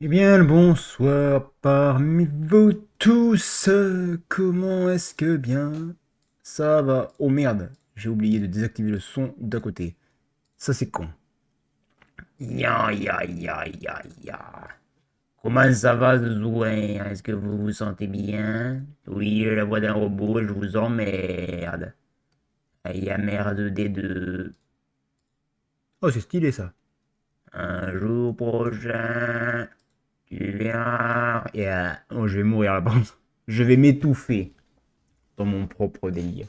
Eh bien, le bonsoir parmi vous tous. Comment est-ce que bien ça va? Oh merde, j'ai oublié de désactiver le son d'à côté. Ça, c'est con. Ya, ya, ya, ya, ya. Comment ça va, Zouzouin? Est-ce que vous vous sentez bien? Oui, j'ai la voix d'un robot, je vous emmerde. Aïe, merde des deux. Oh, c'est stylé ça. Un jour prochain. Tu verras. Oh, je vais mourir là, par contre. Je vais m'étouffer dans mon propre délire.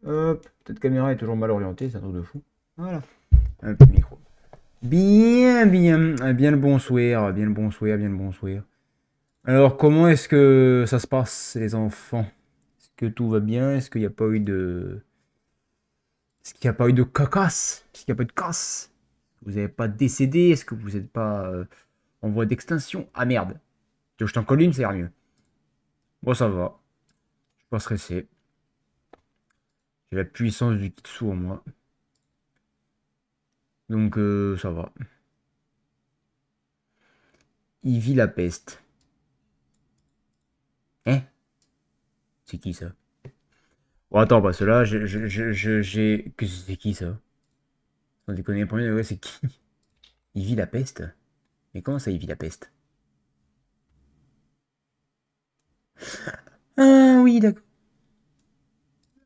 Hop, cette caméra est toujours mal orientée, c'est un truc de fou. Voilà. Un petit micro. Bien, bien, bien le bonsoir, bien le bonsoir, bien le bonsoir. Alors, comment est-ce que ça se passe, les enfants? Est-ce que tout va bien? Est-ce qu'il n'y a pas eu de... Est-ce qu'il n'y a pas eu de cacasse? Est-ce qu'il n'y a pas eu de casse? Vous n'avez pas décédé? Est-ce que vous n'êtes pas en voie d'extinction? Ah merde. Tu veux que je t'en colle une, ça ira mieux. Bon, ça va. Je suis pas stressé. J'ai la puissance du Kitsu en moi. Donc ça va. Il vit la peste. Hein? C'est qui ça? Bon, attends, parce que là, j'ai. Que c'est qui ça? Sans déconner, premier degré, c'est qui? Il vit la peste? Mais comment ça, il vit la peste? Ah oui, d'accord.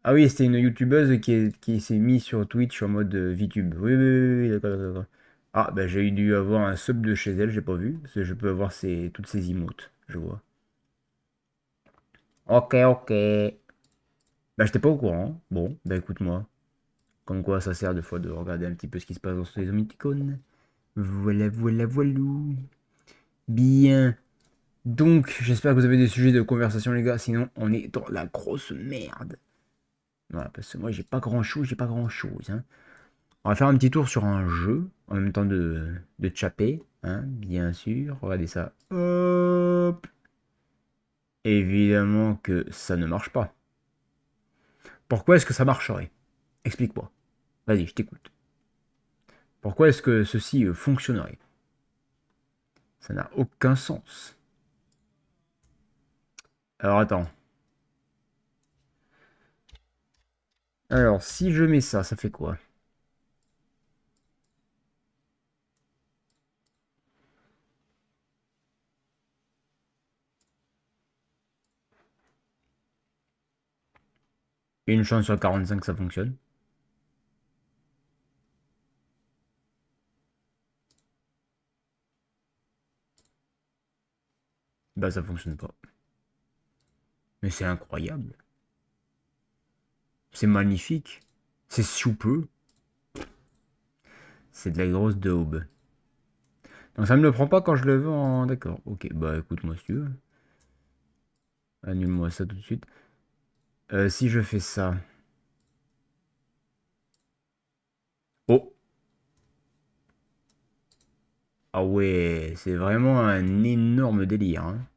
Ah oui, c'était une youtubeuse qui s'est mise sur Twitch en mode VTube. Oui, oui, oui, oui, d'accord, d'accord, d'accord. Ah, bah j'ai dû avoir un sub de chez elle, j'ai pas vu. Parce que je peux avoir toutes ses emotes, je vois. Ok, ok. Bah j'étais pas au courant. Bon, bah écoute-moi. Comme quoi, ça sert des fois de regarder un petit peu ce qui se passe dans ces émoticônes. Voilà, voilà, voilou. Bien. Donc, j'espère que vous avez des sujets de conversation, les gars. Sinon, on est dans la grosse merde. Voilà, parce que moi, j'ai pas grand-chose, j'ai pas grand-chose. Hein. On va faire un petit tour sur un jeu, en même temps de chapper, hein, bien sûr. Regardez ça. Hop. Évidemment que ça ne marche pas. Pourquoi est-ce que ça marcherait? Explique-moi. Vas-y, je t'écoute. Pourquoi est-ce que ceci fonctionnerait? Ça n'a aucun sens. Alors attends. Alors, si je mets ça, ça fait quoi? Une chance sur 45 que ça fonctionne. Bah, ça fonctionne pas. Mais c'est incroyable. C'est magnifique. C'est soupeux. C'est de la grosse daube. Donc ça me le prend pas quand je le veux en... D'accord. Ok, bah écoute-moi si tu veux. Annule-moi ça tout de suite. Si je fais ça... Oh! Ah ouais, c'est vraiment un énorme délire. Hein.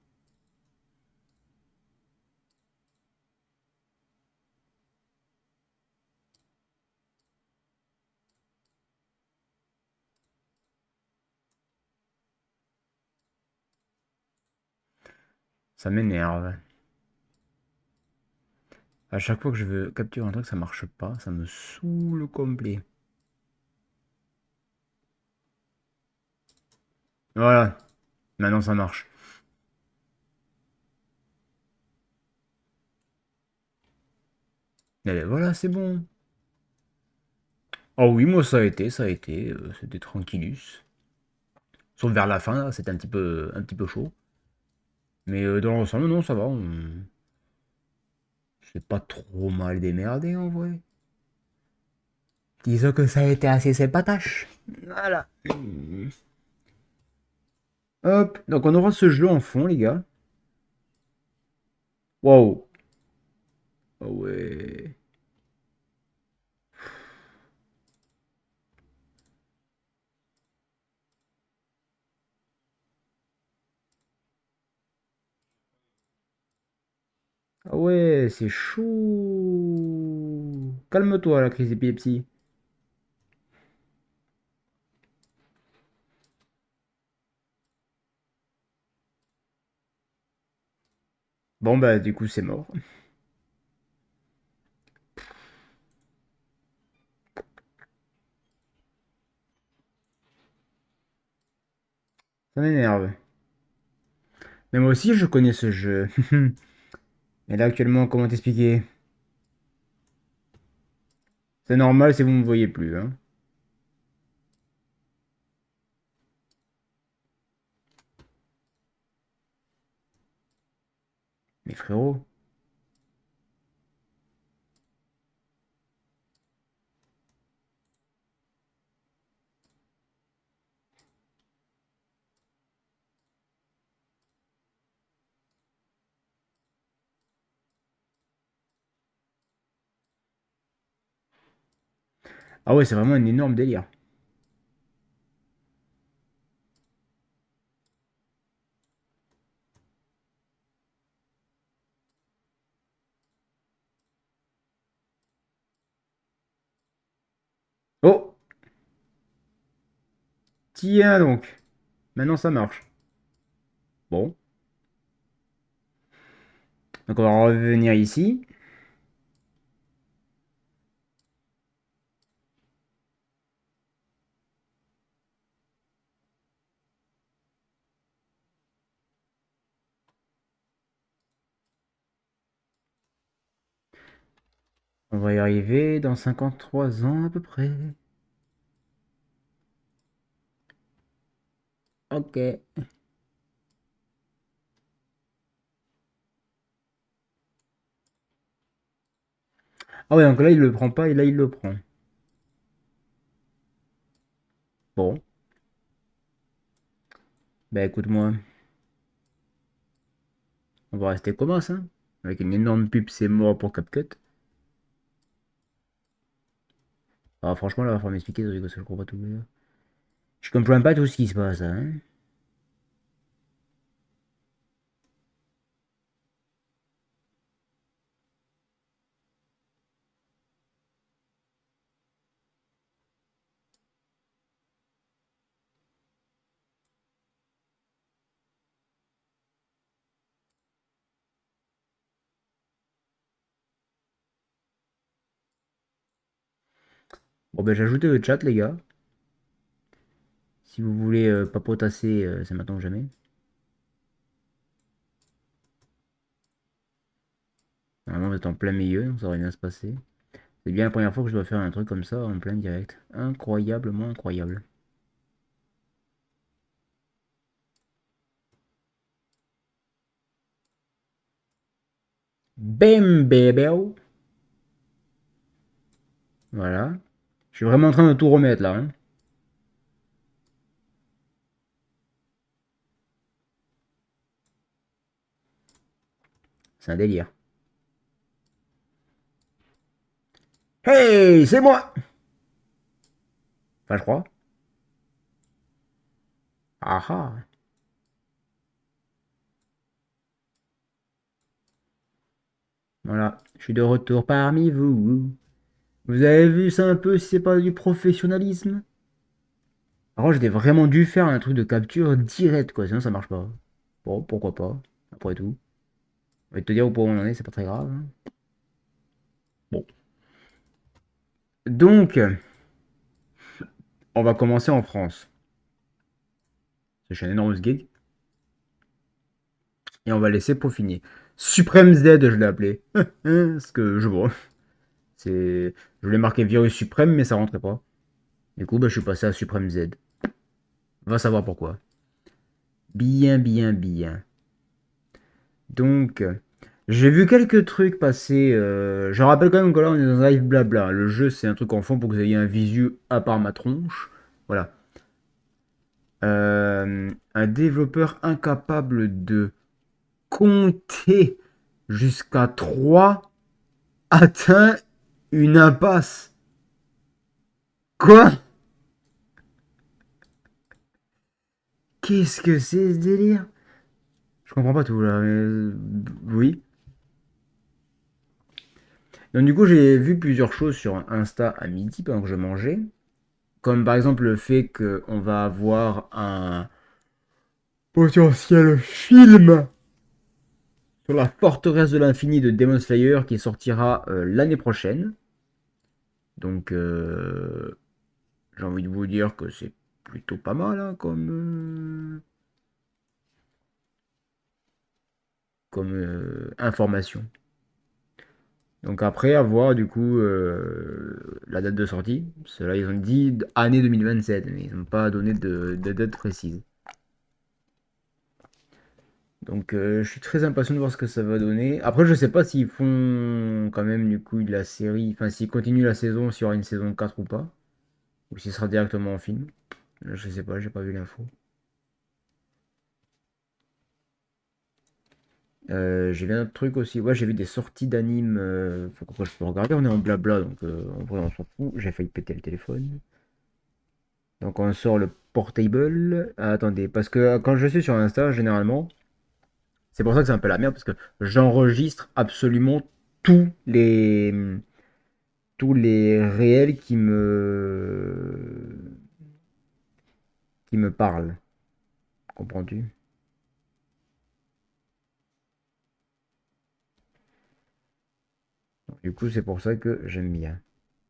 Ça m'énerve. À chaque fois que je veux capturer un truc, ça marche pas. Ça me saoule complet. Voilà. Maintenant ça marche. Et voilà, c'est bon. Oh oui, moi ça a été, ça a été. C'était tranquillus. Sauf vers la fin, là, c'était un petit peu chaud. Mais dans l'ensemble, non, ça va. On s'est pas trop mal démerdé en vrai. Disons que ça a été assez sympatoche. Voilà. Hop. Donc on aura ce jeu en fond, les gars. Waouh. Ah ouais. Ah ouais, c'est chaud. Calme-toi, la crise d'épilepsie. Bon, bah, du coup, c'est mort. Ça m'énerve. Mais moi aussi, je connais ce jeu. Mais là, actuellement, comment t'expliquer? C'est normal si vous me voyez plus, hein. Mais frérot. Ah ouais, c'est vraiment un énorme délire. Oh! Tiens donc. Maintenant, ça marche. Bon. Donc, on va revenir ici. On va y arriver dans 53 ans à peu près. Ok. Ah ouais, donc là, il le prend pas et là, il le prend. Bon. Bah écoute-moi, on va rester comme ça, hein. Avec une énorme pub, c'est mort pour CapCut. Ah, franchement, là, il va falloir m'expliquer parce que je comprends pas tout. Je comprends pas tout ce qui se passe, hein. Bon, ben, j'ai ajouté le chat, les gars. Si vous voulez papotasser, c'est maintenant ou jamais. Normalement, vous êtes en plein milieu, donc ça va bien se passer. C'est bien la première fois que je dois faire un truc comme ça en plein direct. Incroyablement incroyable. Bam, bébé. Voilà. Je suis vraiment en train de tout remettre là, hein. C'est un délire. Hey, c'est moi! Enfin, je crois. Ah ah. Voilà. Je suis de retour parmi vous. Vous avez vu ça un peu si c'est pas du professionnalisme? Alors, j'ai vraiment dû faire un truc de capture direct, quoi, sinon ça marche pas. Bon, pourquoi pas, après tout. Je vais te dire où on en est, c'est pas très grave, hein. Bon. Donc, on va commencer en France. C'est un énorme gig. Et on va laisser peaufiner. Suprême Z, je l'ai appelé. Parce que je vois. C'est. Je voulais marquer virus suprême, mais ça rentrait pas. Du coup, bah, je suis passé à Suprême Z. Va savoir pourquoi. Bien, bien, bien. Donc, j'ai vu quelques trucs passer. Je rappelle quand même que là, on est dans un live blabla. Le jeu, c'est un truc en fond pour que vous ayez un visu à part ma tronche. Voilà. Un développeur incapable de compter jusqu'à 3 atteint une impasse. Quoi? Qu'est-ce que c'est ce délire? Je comprends pas tout là. Oui. Donc du coup, j'ai vu plusieurs choses sur Insta à midi pendant que je mangeais. Comme par exemple le fait qu'on va avoir un potentiel film sur la forteresse de l'infini de Demon Slayer qui sortira l'année prochaine. Donc, j'ai envie de vous dire que c'est plutôt pas mal hein, comme information. Donc après, à voir du coup la date de sortie. Cela, ils ont dit année 2027, mais ils n'ont pas donné de date précise. Donc je suis très impatient de voir ce que ça va donner. Après, je sais pas s'ils font quand même du coup de la série, enfin s'ils continuent la saison, s'il y aura une saison 4 ou pas. Ou s'il sera directement en film. Je sais pas, j'ai pas vu l'info. J'ai vu un autre truc aussi. Ouais, j'ai vu des sorties d'animes. Faut que je peux regarder. On est en blabla, donc en vrai, on s'en fout. J'ai failli péter le téléphone. Donc, on sort le portable. Ah, attendez, parce que quand je suis sur Insta, généralement, c'est pour ça que c'est un peu la merde, parce que j'enregistre absolument tous les tous les réels qui me parlent. Comprends-tu? Du coup, c'est pour ça que j'aime bien.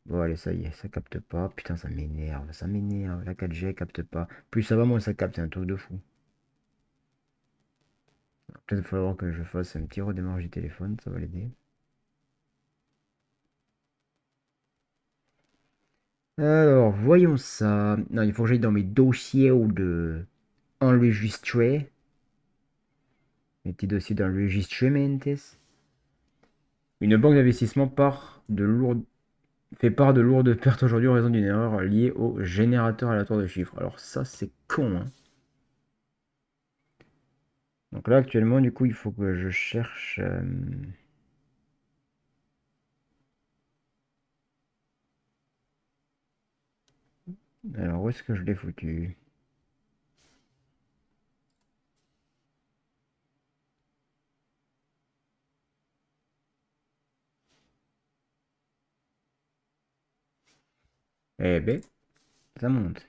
Bon, allez, ça y est, ça capte pas. Putain, ça m'énerve, ça m'énerve. La 4G elle capte pas. Plus ça va, moins ça capte, c'est un truc de fou. Peut-être qu'il va falloir que je fasse un petit redémarrage du téléphone, ça va l'aider. Alors, voyons ça. Non, il faut que j'aille dans mes dossiers ou de enregistrer. Mes petits dossiers d'enregistrement. Une banque d'investissement fait part de lourdes pertes aujourd'hui en raison d'une erreur liée au générateur aléatoire de chiffres. Alors ça, c'est con, hein. Donc là, actuellement, du coup, il faut que je cherche... Alors, où est-ce que je l'ai foutu? Eh ben, ça monte.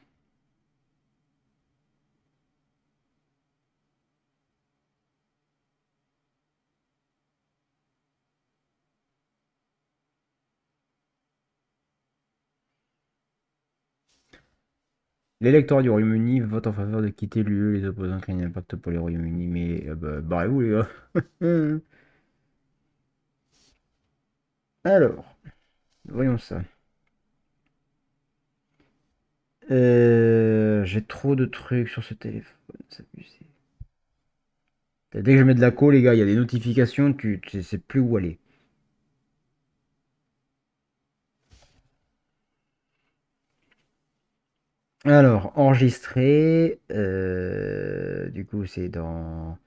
L'électorat du Royaume-Uni vote en faveur de quitter l'UE. Les opposants craignent un impact pour le Royaume-Uni. Mais bah, barrez-vous, les gars. Alors, voyons ça. J'ai trop de trucs sur ce téléphone. C'est abusé. Dès que je mets de la co, les gars, il y a des notifications, tu sais plus où aller. Alors, enregistrer. Du coup, c'est dans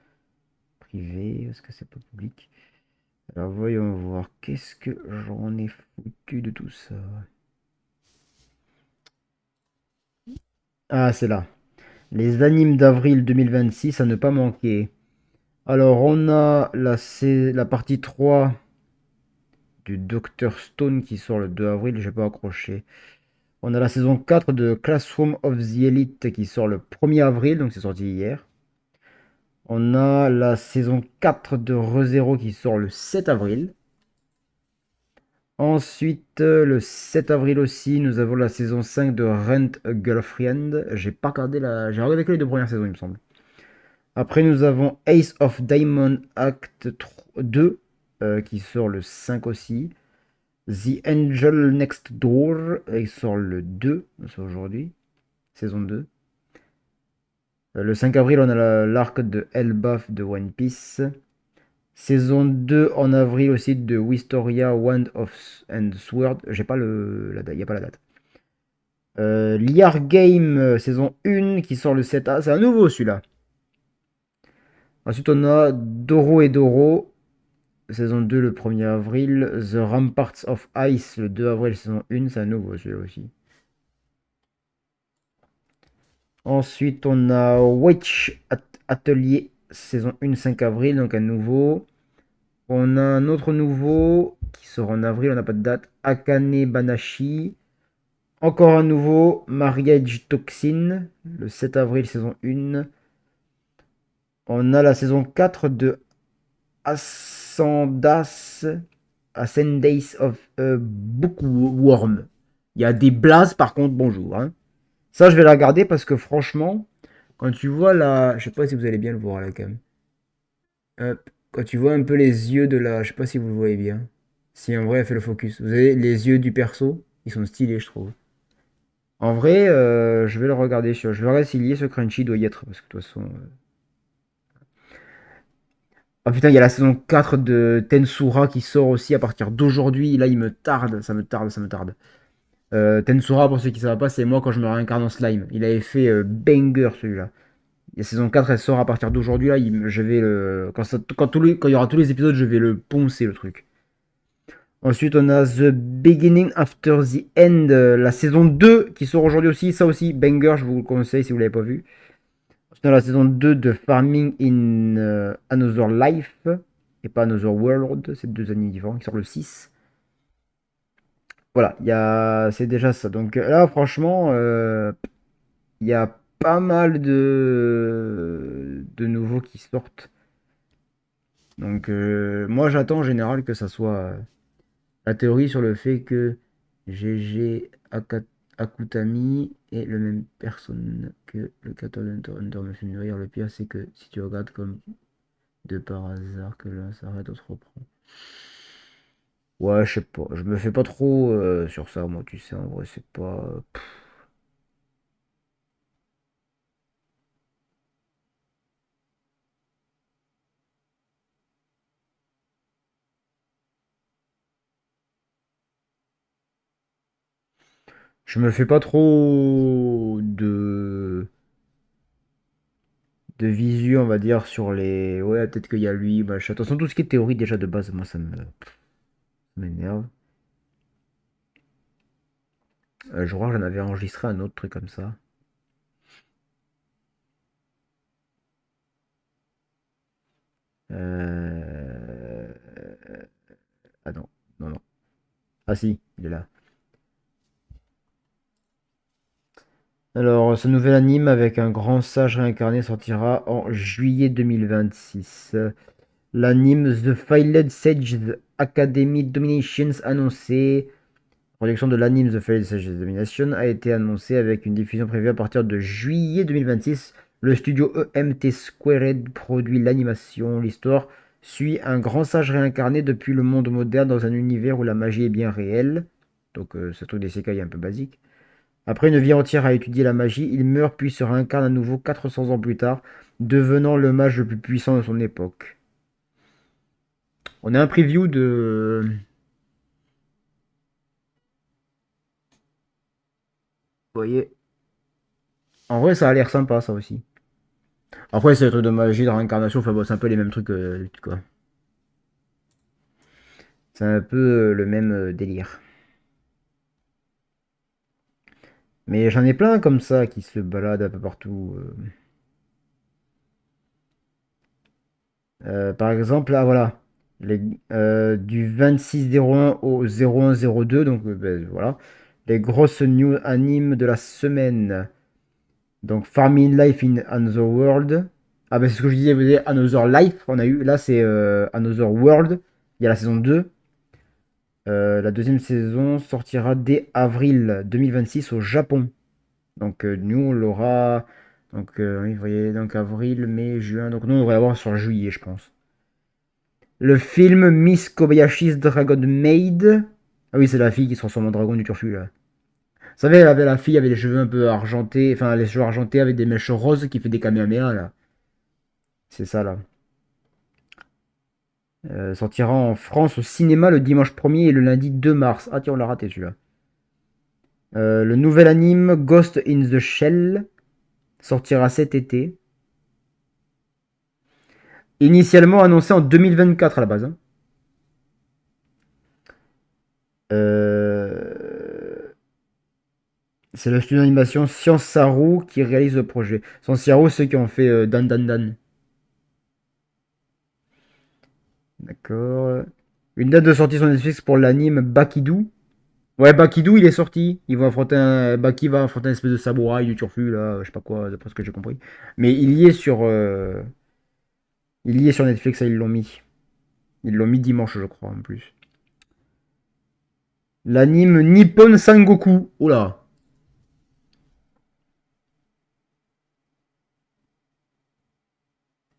privé. Est-ce que c'est pas public? Alors, voyons voir. Qu'est-ce que j'en ai foutu de tout ça? Ah, c'est là. Les animes d'avril 2026 à ne pas manquer. Alors, on a la partie 3 du Dr Stone qui sort le 2 avril, j'ai pas accroché. On a la saison 4 de Classroom of the Elite qui sort le 1er avril, donc c'est sorti hier. On a la saison 4 de ReZero qui sort le 7 avril. Ensuite, le 7 avril aussi, nous avons la saison 5 de Rent a Girlfriend. J'ai pas regardé la... J'ai regardé que les deux premières saisons, il me semble. Après, nous avons Ace of Diamond Act 2 qui sort le 5 aussi. The Angel Next Door, il sort le 2, c'est aujourd'hui, saison 2. Le 5 avril, on a l'arc de Elbaf de One Piece. Saison 2 en avril aussi de Wistoria Wand of and Sword. J'ai pas la date, il n'y a pas la date. Liar Game saison 1 qui sort le 7A. C'est un nouveau celui-là. Ensuite, on a Doro et Doro, saison 2 le 1er avril. The Ramparts of Ice le 2 avril, saison 1. C'est un nouveau celui-là aussi. Ensuite, on a Witch Atelier, saison 1, 5 avril, donc un nouveau. On a un autre nouveau qui sort en avril, on n'a pas de date. Akane Banashi. Encore un nouveau, Marriage Toxin, le 7 avril, saison 1. On a la saison 4 de Ascendas, Ascendace of a Bookworm. Il y a des blazes par contre, bonjour. Hein. Ça, je vais la regarder parce que franchement, quand tu vois la. Je sais pas si vous allez bien le voir là quand même. Hop. Quand tu vois un peu les yeux de la. Je sais pas si vous le voyez bien. Si en vrai, elle fait le focus. Vous avez les yeux du perso, ils sont stylés, je trouve. En vrai, je vais le regarder sur. Je verrai s'il y est sur Crunchy, il doit y être. Parce que de toute façon. Oh putain, il y a la saison 4 de Tensura qui sort aussi à partir d'aujourd'hui. Là, il me tarde, ça me tarde, ça me tarde. Tensura, pour ceux qui ne savent pas, c'est moi quand je me réincarne en slime. Il avait fait banger celui-là. La saison 4, elle sort à partir d'aujourd'hui. Là, je vais le. Quand il y aura tous les épisodes, je vais le poncer le truc. Ensuite, on a The Beginning After the End, la saison 2 qui sort aujourd'hui aussi. Ça aussi, banger, je vous le conseille si vous ne l'avez pas vu. Ensuite, on a la saison 2 de Farming in Another Life et pas Another World. C'est deux animes différents qui sortent le 6. Voilà, c'est déjà ça. Donc là, franchement, il y a pas mal de nouveaux qui sortent. Donc moi, j'attends en général que ça soit la théorie sur le fait que GG Akutami est le même personne que le 14 Hunter me fait mûrir. Le pire, c'est que si tu regardes comme de par hasard que là, ça arrête, on se reprend. Ouais, je sais pas. Je me fais pas trop sur ça, moi, tu sais. En vrai, c'est pas. Je me fais pas trop de visu, on va dire, sur les. Ouais, peut-être qu'il y a lui, machin. Attention, tout ce qui est théorie déjà de base, moi, m'énerve. Je crois que j'en avais enregistré un autre truc comme ça. Euh... Ah non, non, non. Ah si, il est là. Alors, ce nouvel anime avec un grand sage réincarné sortira en juillet 2026. L'anime The Failed Sage Academy Dominations annoncé. La production de l'anime The Failed Sage Domination a été annoncée avec une diffusion prévue à partir de juillet 2026. Le studio EMT Squared produit l'animation. L'histoire suit un grand sage réincarné depuis le monde moderne dans un univers où la magie est bien réelle. Donc, ce truc des Sekai est un peu basique. Après une vie entière à étudier la magie, il meurt puis se réincarne à nouveau 400 ans plus tard, devenant le mage le plus puissant de son époque. On a un preview de. Vous voyez. En vrai, ça a l'air sympa, ça aussi. Après, c'est le truc de magie, de réincarnation, enfin bon, c'est un peu les mêmes trucs, quoi. C'est un peu le même délire. Mais j'en ai plein comme ça qui se baladent un peu partout. Par exemple, là, voilà. Les, du 26-01 au 01-02, donc ben, voilà. Les grosses news animes de la semaine. Donc, Farming Life in Another World. Ah, ben c'est ce que je disais, vous voyez, Another Life, on a eu. Là, c'est Another World. Il y a la saison 2. La deuxième saison sortira dès avril 2026 au Japon. Donc, nous, on l'aura. Donc, oui, vous voyez, donc avril, mai, juin. Donc, nous, on va l'avoir sur juillet, je pense. Le film Miss Kobayashi's Dragon Maid. Ah oui, c'est la fille qui se transforme en dragon du turfu, là. Vous savez, elle avait la fille avec les cheveux un peu argentés, enfin les cheveux argentés avec des mèches roses qui fait des kamehameha là. C'est ça là. Sortira en France au cinéma le dimanche 1er et le lundi 2 mars. Ah tiens, on l'a raté celui-là. Le nouvel anime Ghost in the Shell sortira cet été. Initialement annoncé en 2024 à la base. Hein. Euh, C'est le studio d'animation Science Saru qui réalise le projet. Science Saru, ceux qui ont fait Dan Dan Dan. D'accord. Une date de sortie sur Netflix pour l'anime Bakidou. Ouais, Bakidou, il est sorti. Baki va affronter une espèce de samouraï du turfu, là, je sais pas quoi, d'après ce que j'ai compris. Mais il y est sur Netflix, ça, ils l'ont mis. Ils l'ont mis dimanche, je crois, en plus. L'anime Nippon Sangoku. Oula.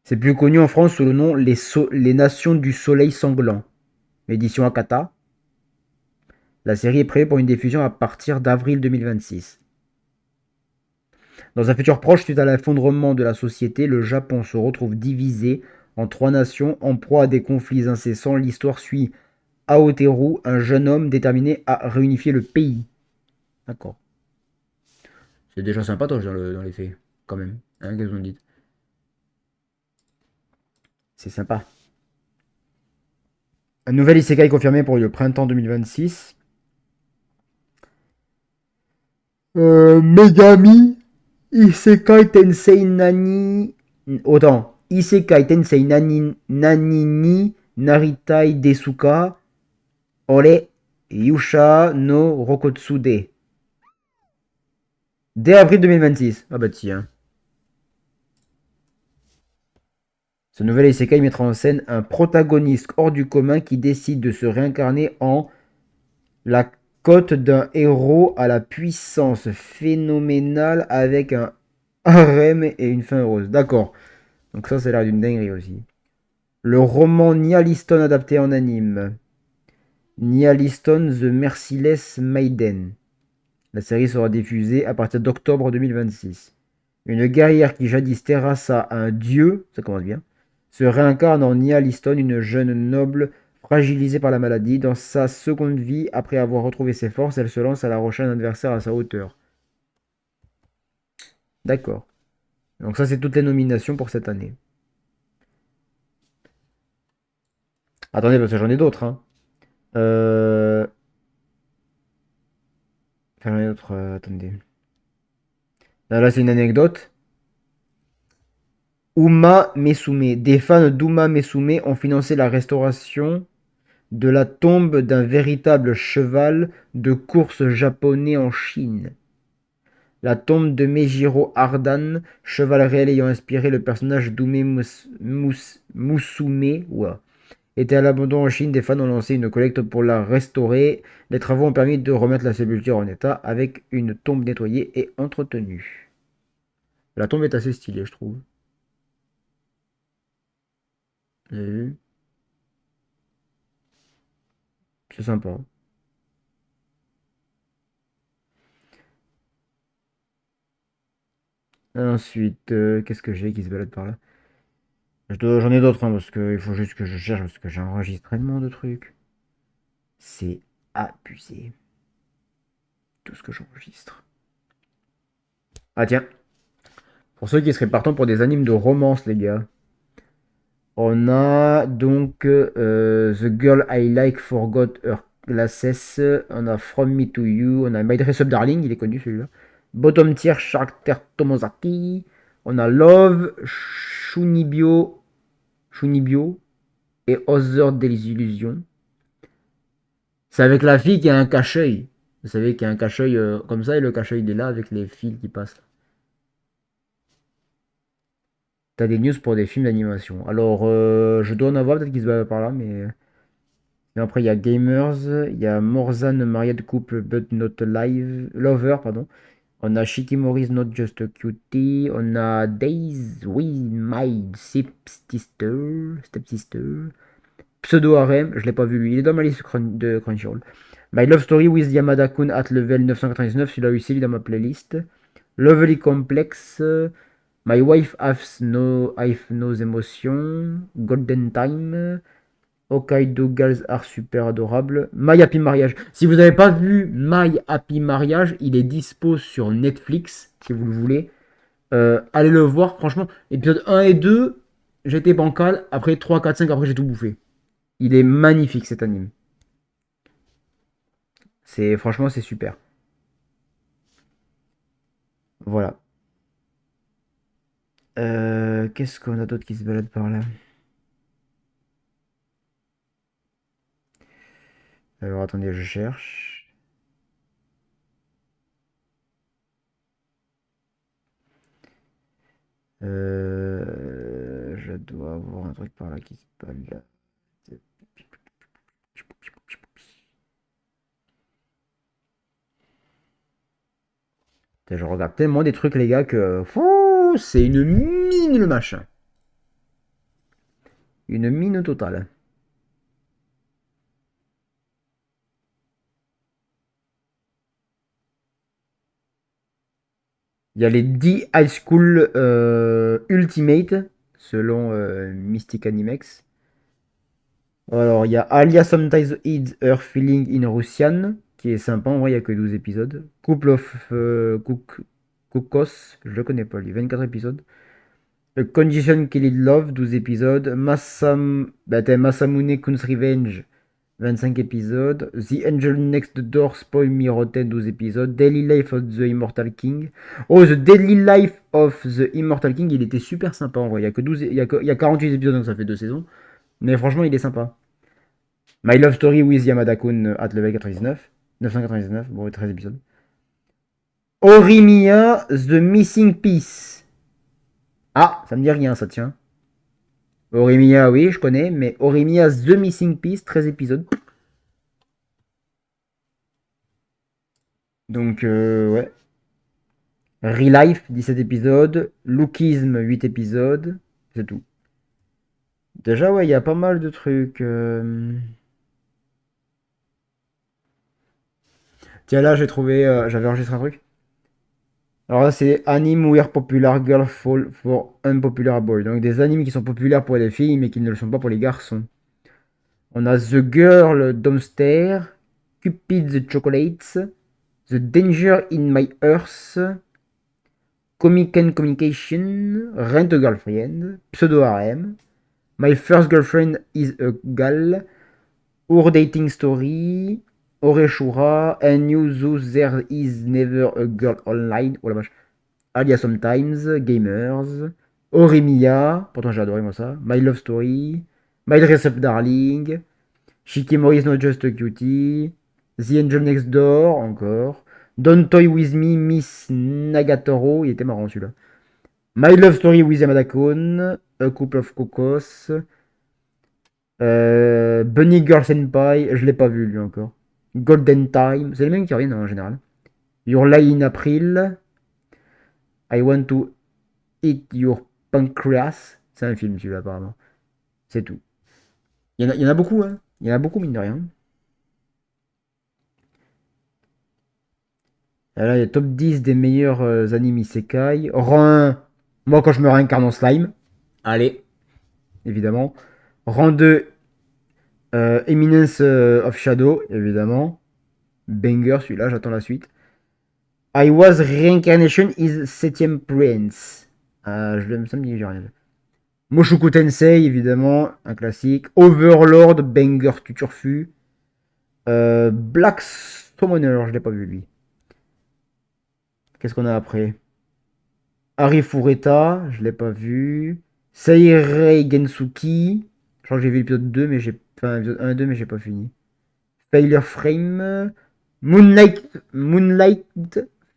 C'est plus connu en France sous le nom Les Nations du Soleil Sanglant. Édition Akata. La série est prévue pour une diffusion à partir d'avril 2026. Dans un futur proche, suite à l'effondrement de la société, le Japon se retrouve divisé en trois nations en proie à des conflits incessants. L'histoire suit Aoteru, un jeune homme déterminé à réunifier le pays. D'accord. C'est déjà sympatoche dans les faits, quand même. Hein, qu'est-ce que vous dites? C'est sympa. Un nouvel isekai confirmé pour le printemps 2026. Megami Isekai Tensei Nani. Autant. Isekai Tensei Nani ni Naritai Desuka. Ore Yusha no Rokotsude. Dès avril 2026. Ah bah tiens. Ce nouvel isekai mettra en scène un protagoniste hors du commun qui décide de se réincarner en la côte d'un héros à la puissance phénoménale avec un harem et une fin heureuse. D'accord. Donc ça, c'est l'air d'une dinguerie aussi. Le roman Nialiston adapté en anime. Nialiston The Merciless Maiden. La série sera diffusée à partir d'octobre 2026. Une guerrière qui jadis terrassa un dieu, ça commence bien, se réincarne en Nialiston, une jeune noble fragilisée par la maladie. Dans sa seconde vie, après avoir retrouvé ses forces, elle se lance à la recherche d'un adversaire à sa hauteur. D'accord. Donc ça, c'est toutes les nominations pour cette année. Attendez, parce que j'en ai d'autres. Hein. Euh... Enfin, j'en ai d'autres. Attendez. Là, c'est une anecdote. Uma Mesume. Des fans d'Uma Mesume ont financé la restauration de la tombe d'un véritable cheval de course japonais en Chine. La tombe de Meijiro Ardan, cheval réel ayant inspiré le personnage d'Ume Musume, ouah, était à l'abandon en Chine. Des fans ont lancé une collecte pour la restaurer. Les travaux ont permis de remettre la sépulture en état avec une tombe nettoyée et entretenue. La tombe est assez stylée, je trouve. Vous avez vu? C'est sympa. Ensuite, qu'est-ce que j'ai qui se balade par là? J'en ai d'autres, hein, parce qu'il faut juste que je cherche, parce que j'ai enregistré tellement de trucs. C'est abusé, tout ce que j'enregistre. Ah tiens, pour ceux qui seraient partants pour des animes de romance, les gars. On a donc The Girl I Like Forgot Her Glasses. On a From Me to You. On a My Dress Up Darling, il est connu celui-là. Bottom Tier Character Tomozaki. On a Love, Shunibyo et Other Desillusion. C'est avec la fille qui a un cache-œil. Vous savez qu'il y a un cache-œil comme ça et le cache-œil il est là avec les fils qui passent. T'as des news pour des films d'animation. Alors, je dois en avoir peut-être qui se battent par là, mais après il y a Gamers, il y a Morzan Mariette Couple But Not Live, Lover, pardon. On a Shikimori's Not Just a Cutie, on a Days with My Stepsister, Pseudo Harem, je l'ai pas vu lui, il est dans ma liste de Crunchyroll. My Love Story with Yamada-kun at level 999, celui-là aussi il est dans ma playlist. Lovely Complex, My Wife I've no Emotion, Golden Time, Hokkaido Girls Are Super Adorable, My Happy Mariage. Si vous n'avez pas vu My Happy Mariage, il est dispo sur Netflix, si vous le voulez. Allez le voir, franchement. Épisode 1 et 2, j'étais bancal. Après 3, 4, 5, après j'ai tout bouffé. Il est magnifique cet anime. Franchement, c'est super. Voilà. Qu'est-ce qu'on a d'autre qui se balade par là? Alors attendez, je cherche. Je dois avoir un truc par là qui se balade. Je regarde tellement des trucs, les gars, que c'est une mine le machin. Une mine totale. Il y a les 10 High School Ultimate, selon Mystic Animex. Alors, il y a Alia Sometimes Hides Her Feeling in Russian, qui est sympa, en vrai, il n'y a que 12 épisodes. Couple of Kukos, je le connais pas, lui, 24 épisodes. A Condition Killed Love, 12 épisodes. Masamune Kun's Revenge, 25 épisodes. The Angel Next Door, Spoil Me Rotten, 12 épisodes. Daily Life of the Immortal King. Oh, The Daily Life of the Immortal King, il était super sympa en vrai. Il y a que 12, il y a 48 épisodes, donc ça fait 2 saisons. Mais franchement, il est sympa. My Love Story with Yamada-kun at level 99. 999, bon, 13 épisodes. Orimiya, The Missing Piece. Ah, ça me dit rien, ça tient. Orimiya, oui, je connais, mais Orimiya, The Missing Piece, 13 épisodes. Donc, ouais. Relife, 17 épisodes. Lookism, 8 épisodes. C'est tout. Déjà, ouais, il y a pas mal de trucs. Tiens, là, j'ai trouvé. J'avais enregistré un truc. Alors là, c'est Anime Where Popular Girl Fall for Unpopular Boy. Donc des animes qui sont populaires pour les filles, mais qui ne le sont pas pour les garçons. On a The Girl Downstairs, Cupid's Chocolates, The Danger in My Earth, Comic and Communication, Rent a Girlfriend, Pseudo Harem, My First Girlfriend is a Gal, Our Dating Story, Oreshura, and You Though There Is Never a Girl Online. Oh la vache. Alia Sometimes, Gamers, Orimiya, pourtant j'ai adoré moi ça, My Love Story, My Dress Up Darling, Shikimori is Not Just a Cutie, The Angel Next Door, encore, Don't Toy With Me, Miss Nagatoro, il était marrant celui-là. My Love Story with Yamada-kun, A Couple of Cocos, Bunny Girl Senpai, je l'ai pas vu lui encore. Golden Time, c'est les mêmes qui reviennent en général. Your Lie in April, I Want to Eat Your Pancreas, c'est un film celui-là apparemment. C'est tout. Il y en a beaucoup, hein. Il y en a beaucoup, mine de rien. Et là, il y a top 10 des meilleurs animes isekai. Rang 1, moi quand je me réincarne en slime. Allez, évidemment. Rang 2, Eminence of Shadow, évidemment. Banger celui-là, j'attends la suite. I Was Reincarnation is 7ème Prince. Ça me dit j'ai rien. Mushoku Tensei, évidemment, un classique. Overlord, banger tu turfu. Black Summoner, je l'ai pas vu lui. Qu'est-ce qu'on a après? Hari Fureta, je l'ai pas vu. Seirei Gensuki, je crois que j'ai vu l'épisode 2, mais j'ai. Enfin, épisode 1 et 2, mais j'ai pas fini. Failure Frame. Moonlight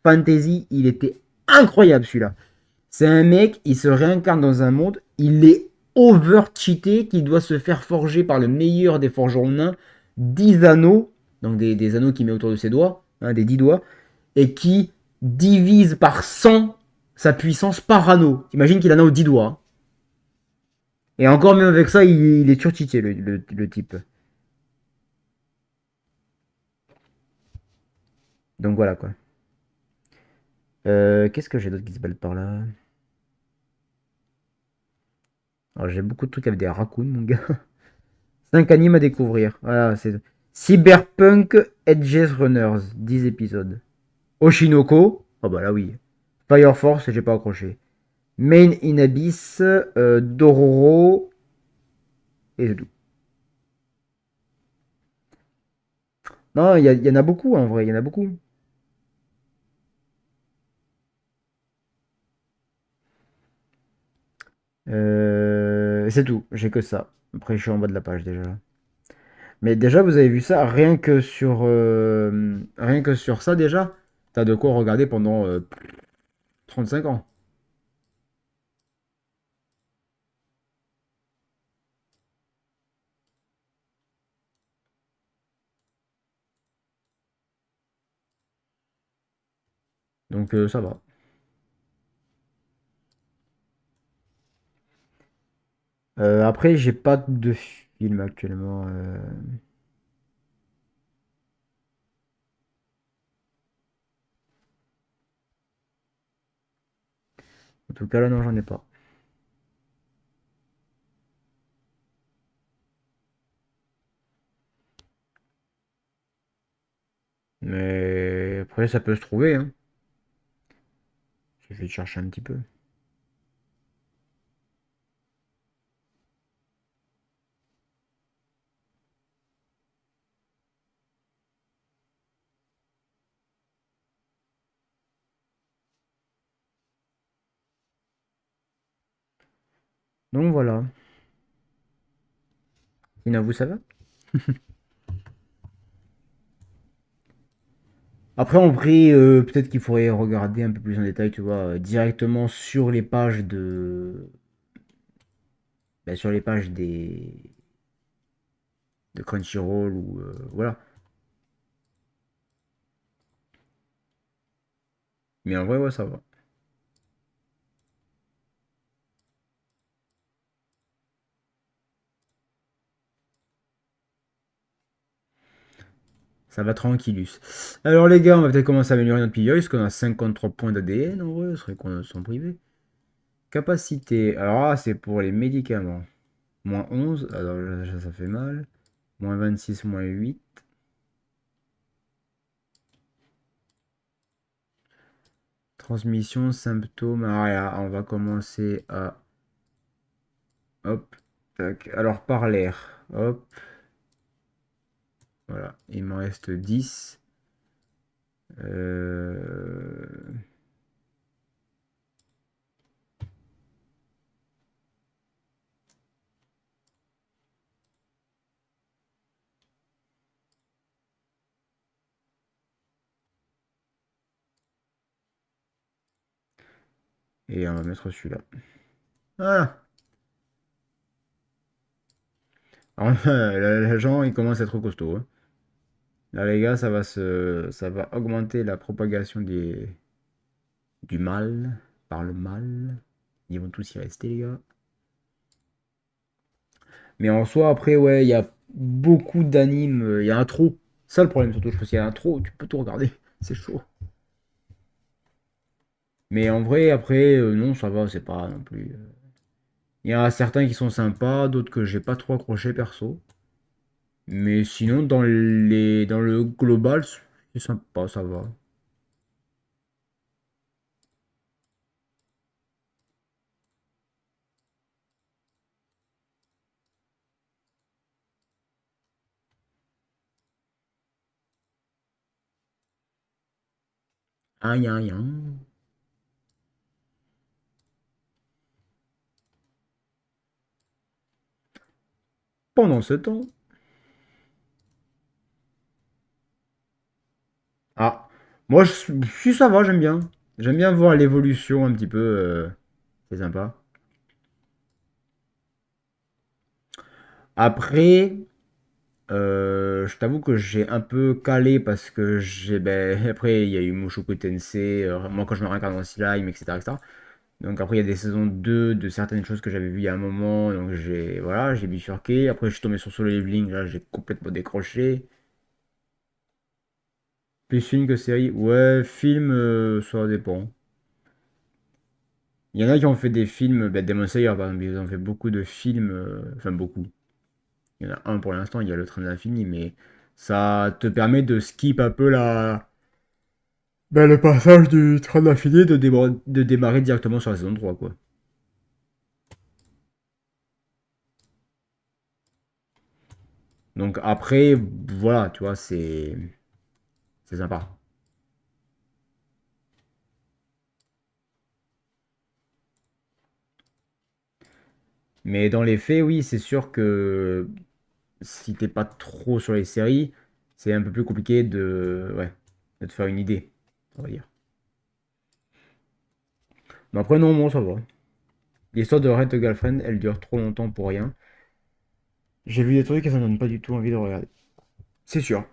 Fantasy, il était incroyable celui-là. C'est un mec, il se réincarne dans un monde, il est over-cheaté, qui doit se faire forger par le meilleur des forgerons nains 10 anneaux, donc des anneaux qu'il met autour de ses doigts, hein, des 10 doigts, et qui divise par 100 sa puissance par anneau. T'imagines qu'il en a aux 10 doigts. Hein. Et encore même avec ça, il est surcheaté le type. Donc voilà quoi. Qu'est-ce que j'ai d'autre qui se balade par là? Alors j'ai beaucoup de trucs avec des raccoons, mon gars. 5 animes à découvrir. Voilà, c'est Cyberpunk Edges Runners, 10 épisodes. Oshinoko, oh bah là oui. Fire Force, j'ai pas accroché. Main in Abyss, Dororo, et c'est tout. Non, il y en a beaucoup en vrai, il y en a beaucoup. C'est tout, j'ai que ça. Après, je suis en bas de la page déjà. Mais déjà, vous avez vu ça, rien que sur ça déjà, t'as de quoi regarder pendant 35 ans. Donc ça va. Après, j'ai pas de film actuellement. En tout cas, là, non, j'en ai pas. Mais après, ça peut se trouver, hein. Je vais chercher un petit peu. Donc voilà. Sinon, vous, ça va? Après, en vrai, peut-être qu'il faudrait regarder un peu plus en détail, tu vois, directement sur les pages sur les pages de Crunchyroll ou voilà. Mais en vrai, ouais, ça va. Ça va tranquillus. Alors les gars, on va peut-être commencer à améliorer notre pillage, parce qu'on a 53 points d'ADN, en vrai, ce serait qu'on s'en privé. Capacité, alors là, c'est pour les médicaments. Moins 11, alors là, ça fait mal. Moins 26, moins 8. Transmission, symptômes, ah, là, on va commencer à... Hop, tac. Alors par l'air, hop, voilà, il m'en reste 10. Euh, Et on va mettre celui-là. Voilà. Alors, l'agent, il commence à être costaud, hein. Là, les gars, ça va augmenter la propagation du mal par le mal. Ils vont tous y rester, les gars. Mais en soi, après, ouais, il y a beaucoup d'animes. Il y a un trop. Ça, le problème, surtout, je pense qu'il y a un trop. Tu peux tout regarder. C'est chaud. Mais en vrai, après, non, ça va, c'est pas non plus. Il y en a certains qui sont sympas, d'autres que j'ai pas trop accroché perso. Mais sinon, dans le global, c'est sympa, ça va. Aïe, aïe, aïe. Pendant ce temps. Ah, moi, si ça va, j'aime bien. J'aime bien voir l'évolution un petit peu. C'est sympa. Après, je t'avoue que j'ai un peu calé parce que après, il y a eu Mushoku Tensei, moi quand je me réincarne en slime, etc., etc. Donc après, il y a des saisons 2 de certaines choses que j'avais vues il y a un moment, donc voilà, j'ai bifurqué. Après, je suis tombé sur Solo Leveling, là, j'ai complètement décroché. Plus film que série, ouais, film, ça dépend. Il y en a qui ont fait des films, Demon Slayer, par exemple, ils ont fait beaucoup de films, enfin beaucoup. Il y en a un pour l'instant, il y a le train de l'infini, mais ça te permet de skip un peu le passage du train de l'infini, de démarrer directement sur la saison 3, quoi. Donc après, voilà, tu vois, c'est sympa. Mais dans les faits, oui, c'est sûr que si t'es pas trop sur les séries, c'est un peu plus compliqué ouais, de te faire une idée, on va dire. Mais après, non, moi, ça va. L'histoire de Red Girlfriend, elle dure trop longtemps pour rien. J'ai vu des trucs et ça me donne pas du tout envie de regarder. C'est sûr.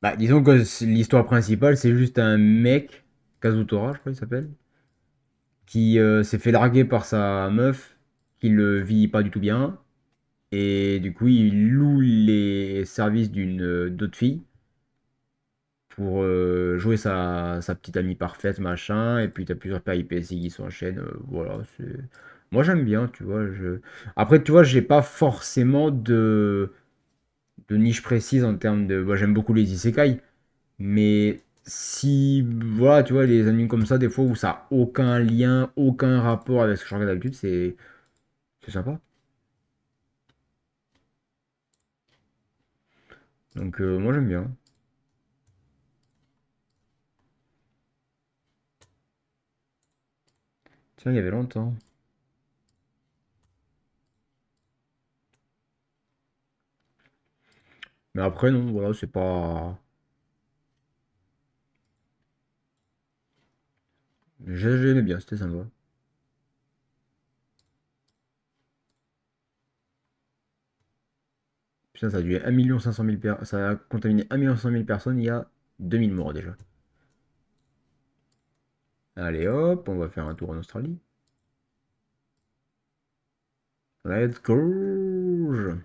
Bah, disons que l'histoire principale, c'est juste un mec, Kazutora, je crois qu'il s'appelle, qui s'est fait larguer par sa meuf, qui le vit pas du tout bien, et du coup, il loue les services d'une d'autre fille pour jouer sa petite amie parfaite, machin, et puis t'as plusieurs péripéties qui s'enchaînent, voilà, c'est... Moi j'aime bien, tu vois, Après, tu vois, j'ai pas forcément de niche précise en termes de... Moi j'aime beaucoup les isekai, mais si, voilà, tu vois, les animes comme ça, des fois où ça a aucun lien, aucun rapport avec ce que je regarde d'habitude, c'est sympa. Donc moi j'aime bien. Tiens, il y avait longtemps. Mais après, non, voilà, c'est pas... J'aimais bien, c'était sympa. Putain, ça a tué 1 500 000 ça a contaminé 1 500 000 personnes, il y a 2000 morts déjà. Allez hop, on va faire un tour en Australie. Let's go!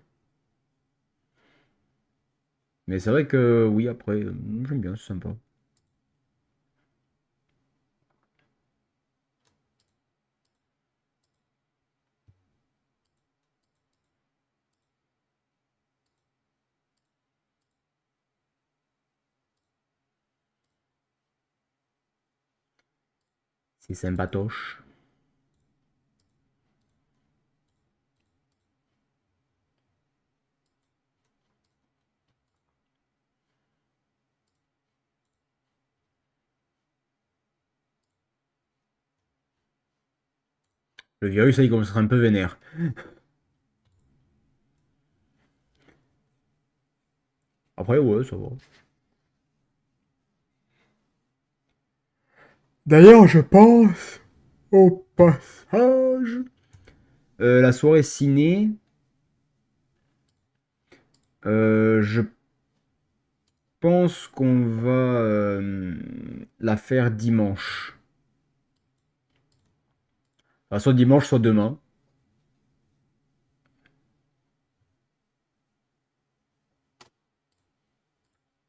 Mais c'est vrai que oui, après, j'aime bien, c'est sympa. C'est sympatoche. Le virus, ça, il commence à être un peu vénère. Après, ouais, ça va. D'ailleurs, je pense au passage. La soirée ciné, je pense qu'on va la faire dimanche. Enfin, soit dimanche, soit demain.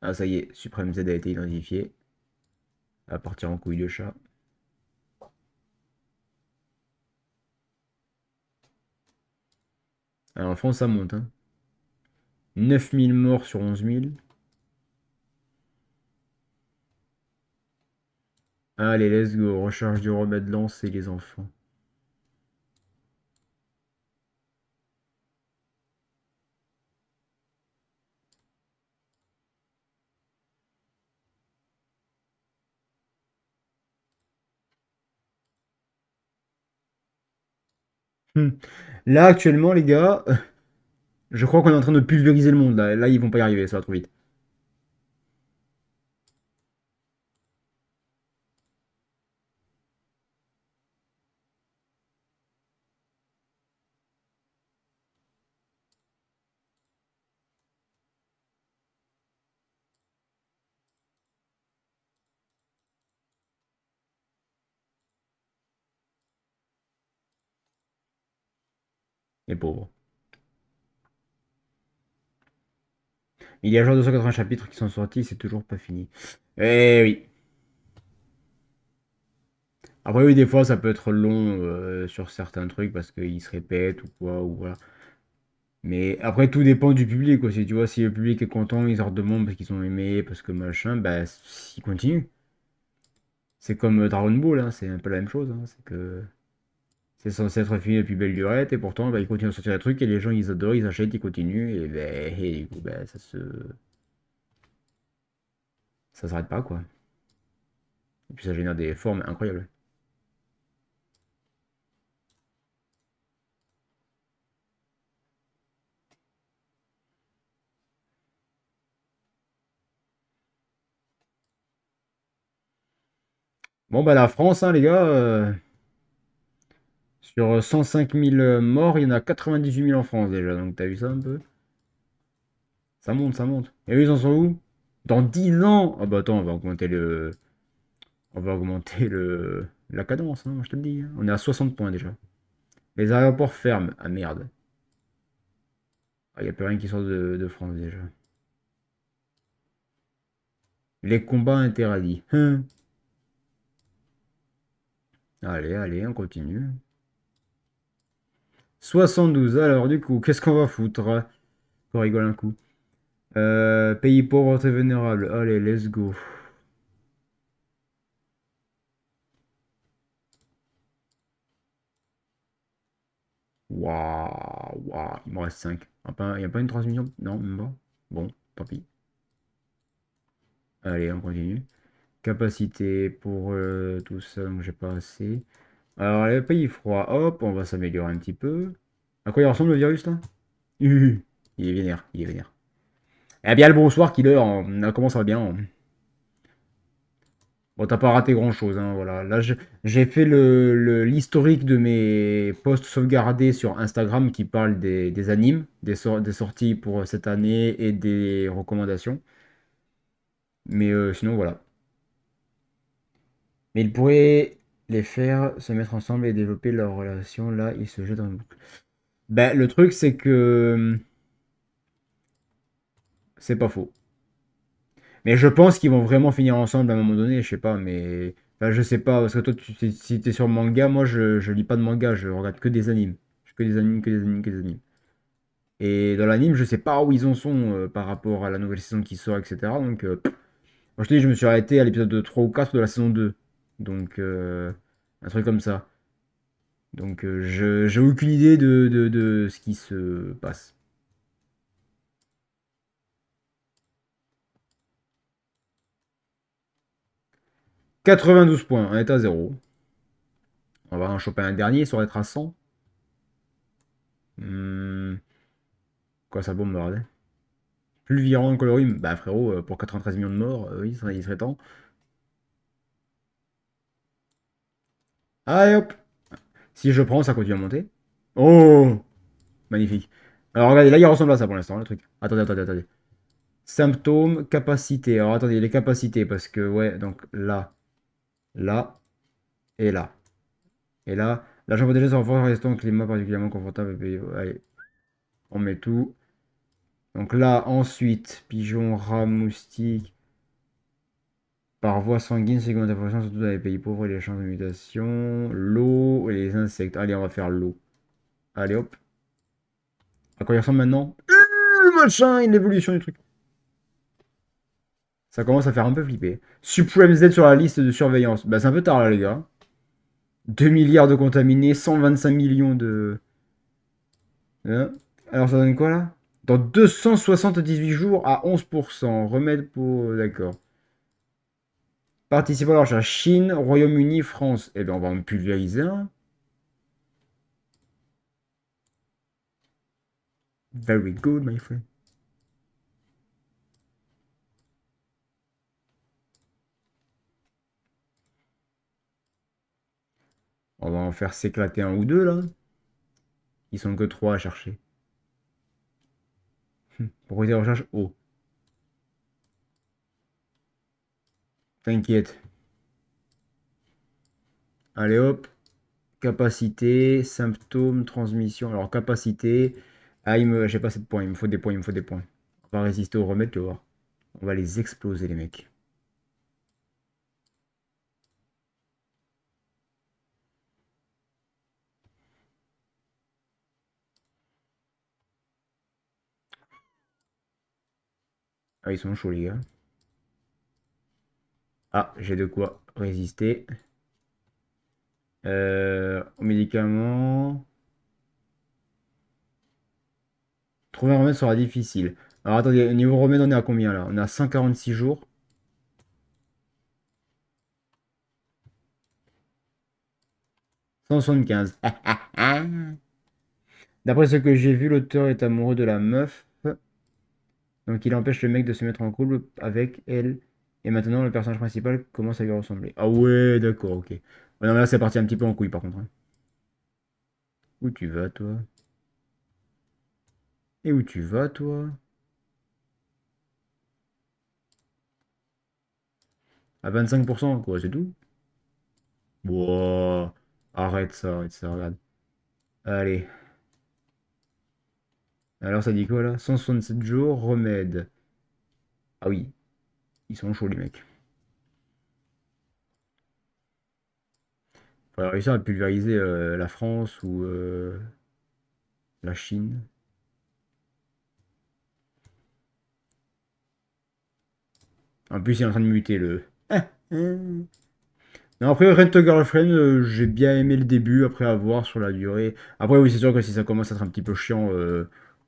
Ah, ça y est, Supreme Z a été identifié. À partir en couille de chat. Alors, en France, ça monte. Hein. 9 000 morts sur 11 000. Allez, let's go. Recharge du remède lance et les enfants. Hmm. Là, actuellement, les gars, je crois qu'on est en train de pulvériser le monde. Là, ils vont pas y arriver, ça va trop vite. Les pauvres. Il y a genre 280 chapitres qui sont sortis, c'est toujours pas fini. Eh oui. Après, oui, des fois, ça peut être long sur certains trucs parce qu'ils se répètent ou quoi, ou voilà. Mais après, tout dépend du public aussi. Tu vois, si le public est content, ils en redemandent parce qu'ils ont aimé, parce que machin, bah, ils continuent. C'est comme Dragon Ball, hein, c'est un peu la même chose. Hein, c'est que c'est censé être fini depuis belle lurette, et pourtant, bah, ils continuent à sortir des trucs, et les gens, ils adorent, ils achètent, ils continuent, et du coup, bah, ça s'arrête pas, quoi. Et puis ça génère des formes incroyables. Bon, bah, la France, hein, les gars, sur 105 000 morts, il y en a 98 000 en France déjà, donc t'as vu ça un peu? Ça monte, ça monte. Et eux, ils en sont où? Dans 10 ans! Ah bah attends, on va augmenter la cadence, hein, je te le dis, hein. On est à 60 points déjà. Les aéroports ferment. Ah merde. Il n'y a plus rien qui sort de France déjà. Les combats interdits. Allez, allez, on continue. 72, alors du coup, qu'est-ce qu'on va foutre? On rigole un coup. Pays pauvres très vénérables. Allez, let's go. Waouh, waouh, il me reste 5. Il n'y a pas une transmission? Non, même pas. Bon, tant pis. Allez, on continue. Capacité pour tout ça, donc j'ai pas assez. Alors, les pays froids, hop, on va s'améliorer un petit peu. À quoi il ressemble le virus là? Il est vénère, il est vénère. Eh bien, le bonsoir, Killer, comment ça va bien? Bon, t'as pas raté grand-chose, hein, voilà. Là, j'ai fait l'historique de mes posts sauvegardés sur Instagram qui parlent des animes, des sorties pour cette année et des recommandations. Mais sinon, voilà. Mais ils pourraient les faire se mettre ensemble et développer leur relation. Là, ils se jettent dans le boucle. Ben, le truc, c'est que c'est pas faux. Mais je pense qu'ils vont vraiment finir ensemble à un moment donné, je sais pas, mais. Enfin, je sais pas, parce que toi, si t'es sur le manga, moi, je lis pas de manga, je regarde que des animes. Que des animes, que des animes, que des animes. Et dans l'anime, je sais pas où ils en sont par rapport à la nouvelle saison qui sort, etc. Donc, moi, je te dis, je me suis arrêté à l'épisode 3 ou 4 de la saison 2. Donc, un truc comme ça. Donc, j'ai aucune idée de ce qui se passe. 92 points, on est à 0. On va en choper un dernier, ça va être à 100. Hmm, quoi, ça bombarde? Plus virulent que le rhume. Bah, frérot, pour 93 millions de morts, oui, il serait temps. Allez, hop! Si je prends, ça continue à monter. Oh! Magnifique. Alors, regardez, là, il ressemble à ça pour l'instant, le truc. Attendez, attendez, attendez. Symptômes, capacité. Alors, attendez, les capacités, parce que, ouais, donc là, là, et là. Et là, l'agent protégé sera fort résistant au climat particulièrement confortable. Allez, on met tout. Donc là, ensuite, pigeon, rat, moustique. Par voie sanguine, seconde information, surtout dans les pays pauvres et les champs de mutation. L'eau et les insectes. Allez, on va faire l'eau. Allez, hop. À quoi il ressemble maintenant? Machin, une évolution du truc. Ça commence à faire un peu flipper. Supreme Z sur la liste de surveillance. Bah, c'est un peu tard là, les gars. 2 milliards de contaminés, 125 millions de. Hein. Alors, ça donne quoi là? Dans 278 jours à 11%. Remède pour. D'accord. Participants à la recherche Chine, Royaume-Uni, France. Eh bien, on va en pulvériser un. Very good, my friend. On va en faire s'éclater un ou deux là. Ils sont que trois à chercher. Propriété de recherche haut. T'inquiète. Allez hop. Capacité, symptômes, transmission. Alors capacité. Ah, j'ai pas assez de points. Il me faut des points, il me faut des points. On va résister au remède, tu vas voir. On va les exploser, les mecs. Ah, ils sont chauds, les gars. Ah, j'ai de quoi résister. Aux médicaments. Trouver un remède sera difficile. Alors attendez, au niveau remède, on est à combien là? On est à 146 jours. 175. D'après ce que j'ai vu, l'auteur est amoureux de la meuf. Donc il empêche le mec de se mettre en couple avec elle. Et maintenant, le personnage principal commence à lui ressembler. Ah ouais, d'accord, ok. Ouais, non, mais là, c'est parti un petit peu en couille, par contre, hein. Où tu vas, toi? Et où tu vas, toi? À 25%, quoi, c'est tout. Wow. Arrête ça, regarde. Allez. Alors, ça dit quoi, là? 167 jours, remède. Ah oui, ils sont chauds, les mecs. Faudrait réussir à pulvériser la France ou la Chine. En plus, il est en train de muter le. Non, après, Rent a Girlfriend, j'ai bien aimé le début, après à voir sur la durée. Après, oui, c'est sûr que si ça commence à être un petit peu chiant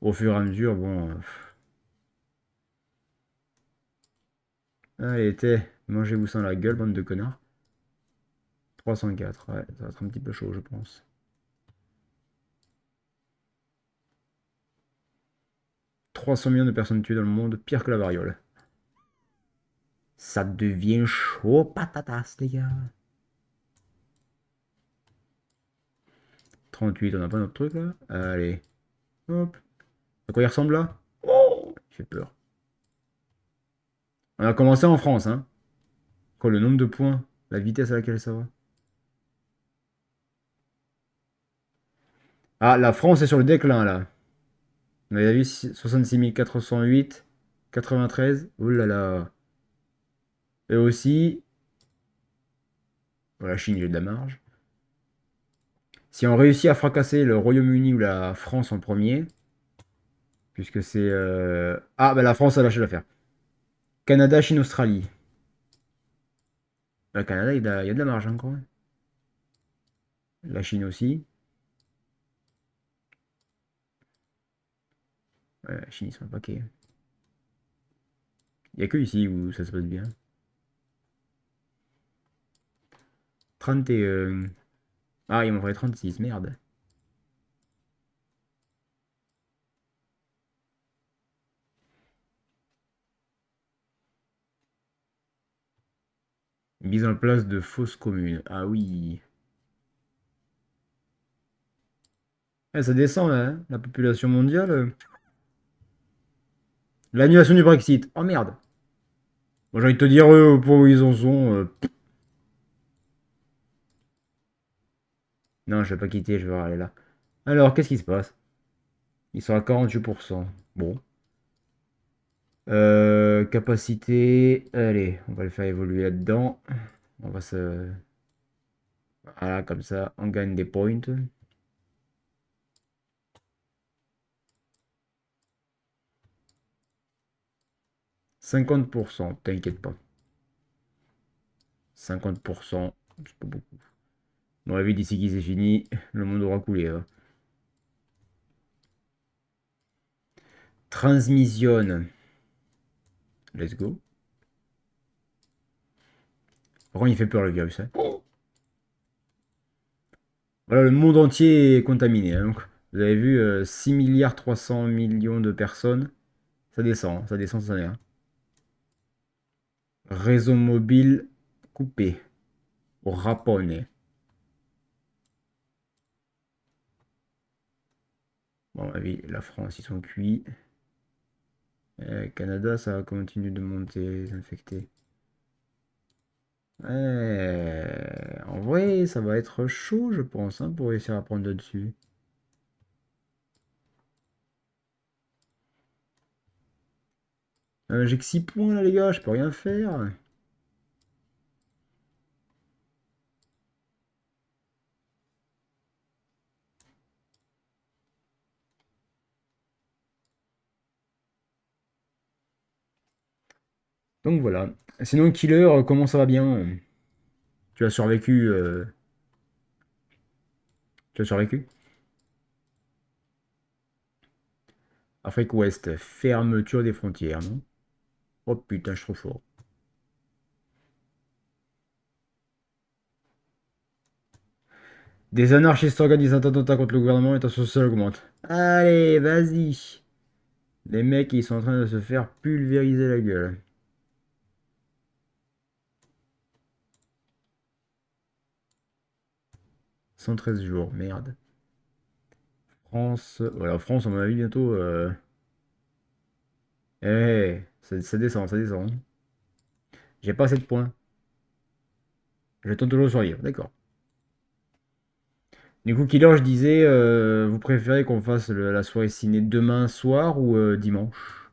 au fur et à mesure, bon. Allez, mangez-vous ça dans la gueule, bande de connards. 304, ouais, ça va être un petit peu chaud, je pense. 300 millions de personnes tuées dans le monde, pire que la variole. Ça devient chaud, patatas, les gars. 38, on n'a pas notre truc là. Allez, hop. À quoi il ressemble là? Oh, il fait peur. On a commencé en France, hein. Quoi, le nombre de points, la vitesse à laquelle ça va. Ah, la France est sur le déclin là. On avait vu 66 408, 93. Oh là là. Et aussi, oh, la Chine, j'ai de la marge. Si on réussit à fracasser le Royaume-Uni ou la France en premier, puisque c'est. Ah, bah la France a lâché l'affaire. Canada, Chine, Australie. Le Canada, il y a de la marge encore. La Chine aussi. Ouais, la Chine, ils sont un paquet. Il n'y a que ici où ça se passe bien. 31. Ah, il m'en fallait 36, merde. Mise en place de fausses communes. Ah oui. Eh, ça descend là, hein, la population mondiale. L'annulation du Brexit. Oh merde. Moi j'ai envie de te dire, pour où ils en sont. Non, je vais pas quitter, je vais aller là. Alors, qu'est-ce qui se passe? Ils sont à 48%. Bon. Capacité. Allez, on va le faire évoluer là-dedans. On va se. Voilà, comme ça, on gagne des points. 50%, t'inquiète pas. 50%, c'est pas beaucoup. On va d'ici qu'il c'est fini, le monde aura coulé, hein. Transmission. Let's go. Par contre, il fait peur le virus, hein. Voilà, le monde entier est contaminé, hein. Donc, vous avez vu, 6 milliards 300 millions de personnes. Ça descend cette année, hein. Réseau mobile coupé. Au Japon. Bon, à mon avis, la France, ils sont cuits. Canada, ça continue de monter, les infectés. En vrai, ça va être chaud, je pense, hein, pour réussir à prendre là-dessus. J'ai que 6 points là, les gars, je peux rien faire. Donc voilà. Sinon, Killer, comment ça va bien? Tu as survécu Tu as survécu? Afrique Ouest, fermeture des frontières, non? Oh putain, je suis trop fort. Des anarchistes organisent un attentat contre le gouvernement et tension sociale augmente. Allez, vas-y. Les mecs, ils sont en train de se faire pulvériser la gueule. 113 jours, merde. France, voilà, France, à mon avis, bientôt. Ça descend, ça descend. J'ai pas assez de points. Je tente toujours de survivre, d'accord. Du coup, Killer, je disais, vous préférez qu'on fasse la soirée ciné demain soir ou dimanche?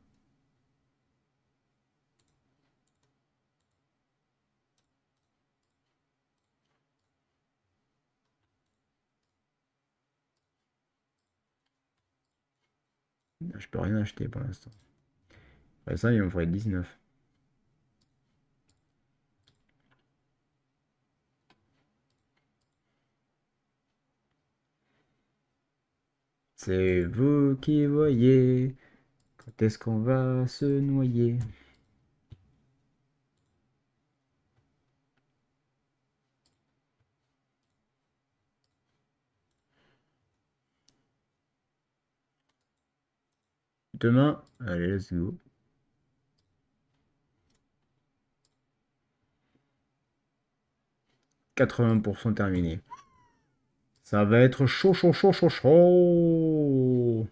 Je peux rien acheter pour l'instant. Ouais, ça, il m'en faudrait 19. C'est vous qui voyez quand est-ce qu'on va se noyer. Demain, allez, let's go. 80% terminé. Ça va être chaud, chaud, chaud, chaud, chaud.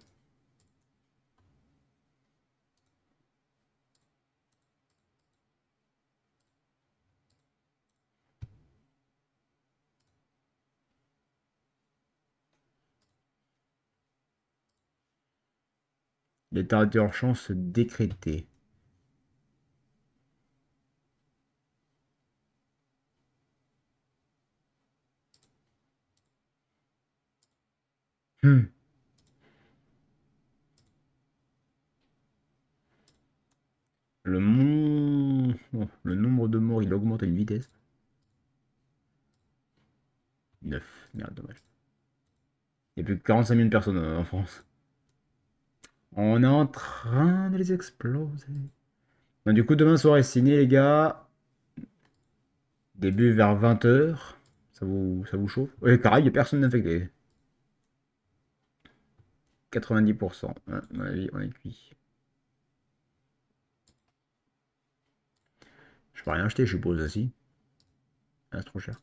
L'état d'urgence décrété. Hmm. Le nombre de morts, il augmente à une vitesse. 9. Merde, dommage. Il y a plus que 45 000 personnes en France. On est en train de les exploser. Donc, du coup, demain soirée ciné, les gars. Début vers 20 h. Ça vous chauffe? Ouais, carré, il n'y a personne d'infecté. 90%. Ouais, à mon avis, on est cuit. Je peux rien acheter, je suppose, aussi. Ah, c'est trop cher.